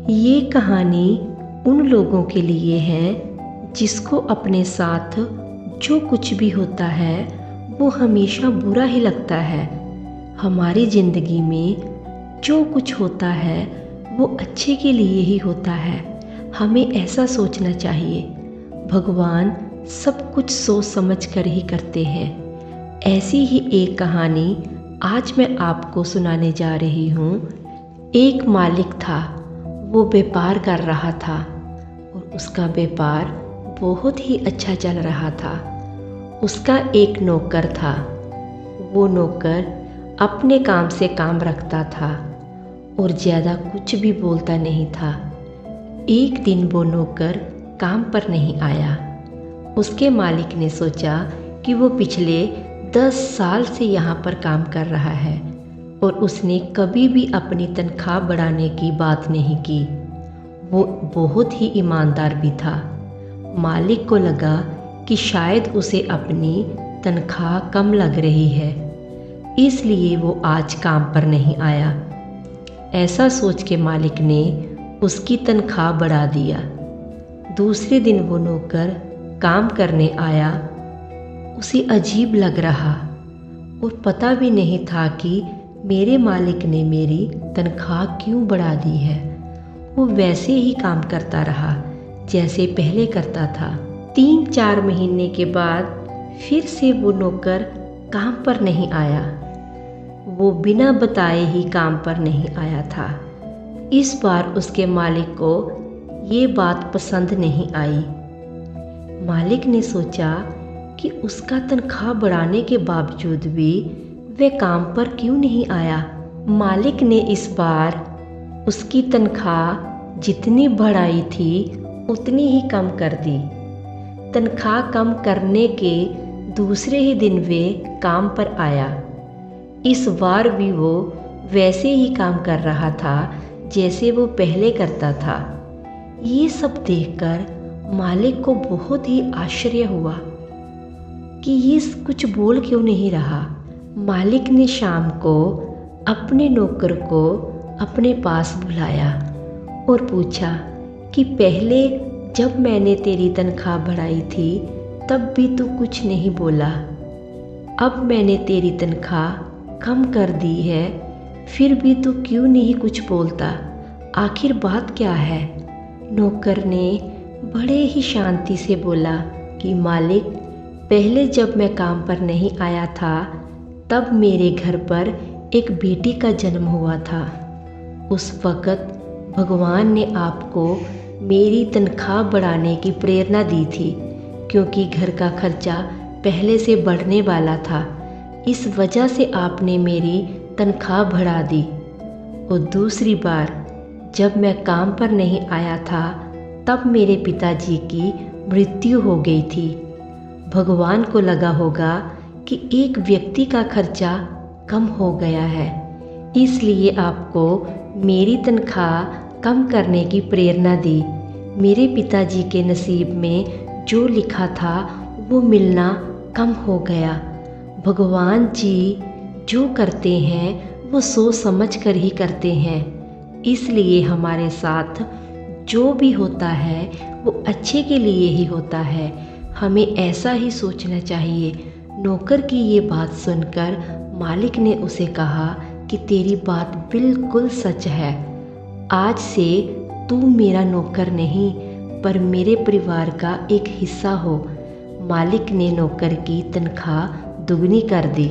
ये कहानी उन लोगों के लिए है जिसको अपने साथ जो कुछ भी होता है वो हमेशा बुरा ही लगता है। हमारी ज़िंदगी में जो कुछ होता है वो अच्छे के लिए ही होता है। हमें ऐसा सोचना चाहिए। भगवान सब कुछ सोच समझ कर ही करते हैं। ऐसी ही एक कहानी आज मैं आपको सुनाने जा रही हूँ। एक मालिक था, वो व्यापार कर रहा था और उसका व्यापार बहुत ही अच्छा चल रहा था। उसका एक नौकर था। वो नौकर अपने काम से काम रखता था और ज़्यादा कुछ भी बोलता नहीं था। एक दिन वो नौकर काम पर नहीं आया। उसके मालिक ने सोचा कि वो पिछले 10 साल से यहाँ पर काम कर रहा है और उसने कभी भी अपनी तनख्वाह बढ़ाने की बात नहीं की। वो बहुत ही ईमानदार भी था। मालिक को लगा कि शायद उसे अपनी तनख्वाह कम लग रही है, इसलिए वो आज काम पर नहीं आया। ऐसा सोच के मालिक ने उसकी तनख्वाह बढ़ा दिया। दूसरे दिन वो नौकर काम करने आया। उसे अजीब लग रहा और पता भी नहीं था कि मेरे मालिक ने मेरी तनख्वाह क्यों बढ़ा दी है। वो वैसे ही काम करता रहा जैसे पहले करता था। 3-4 महीने के बाद फिर से वो नौकर काम पर नहीं आया। वो बिना बताए ही काम पर नहीं आया था। इस बार उसके मालिक को ये बात पसंद नहीं आई। मालिक ने सोचा कि उसका तनख्वाह बढ़ाने के बावजूद भी वह काम पर क्यों नहीं आया। मालिक ने इस बार उसकी तनख्वाह जितनी बढ़ाई थी उतनी ही कम कर दी। तनख्वाह कम करने के दूसरे ही दिन वे काम पर आया। इस बार भी वो वैसे ही काम कर रहा था जैसे वो पहले करता था। ये सब देखकर मालिक को बहुत ही आश्चर्य हुआ कि ये कुछ बोल क्यों नहीं रहा। मालिक ने शाम को अपने नौकर को अपने पास बुलाया और पूछा कि पहले जब मैंने तेरी तनख्वाह बढ़ाई थी तब भी तू कुछ नहीं बोला। अब मैंने तेरी तनख्वाह कम कर दी है, फिर भी तू क्यों नहीं कुछ बोलता? आखिर बात क्या है? नौकर ने बड़े ही शांति से बोला कि मालिक, पहले जब मैं काम पर नहीं आया था तब मेरे घर पर एक बेटी का जन्म हुआ था। उस वक़्त भगवान ने आपको मेरी तनख्वाह बढ़ाने की प्रेरणा दी थी, क्योंकि घर का खर्चा पहले से बढ़ने वाला था। इस वजह से आपने मेरी तनख्वाह बढ़ा दी। और दूसरी बार जब मैं काम पर नहीं आया था तब मेरे पिताजी की मृत्यु हो गई थी। भगवान को लगा होगा कि एक व्यक्ति का खर्चा कम हो गया है, इसलिए आपको मेरी तनख्वाह कम करने की प्रेरणा दी। मेरे पिताजी के नसीब में जो लिखा था वो मिलना कम हो गया। भगवान जी जो करते हैं वो सोच समझ कर ही करते हैं, इसलिए हमारे साथ जो भी होता है वो अच्छे के लिए ही होता है। हमें ऐसा ही सोचना चाहिए। नौकर की ये बात सुनकर मालिक ने उसे कहा कि तेरी बात बिल्कुल सच है। आज से तू मेरा नौकर नहीं पर मेरे परिवार का एक हिस्सा हो। मालिक ने नौकर की तनख्वाह दुगनी कर दी।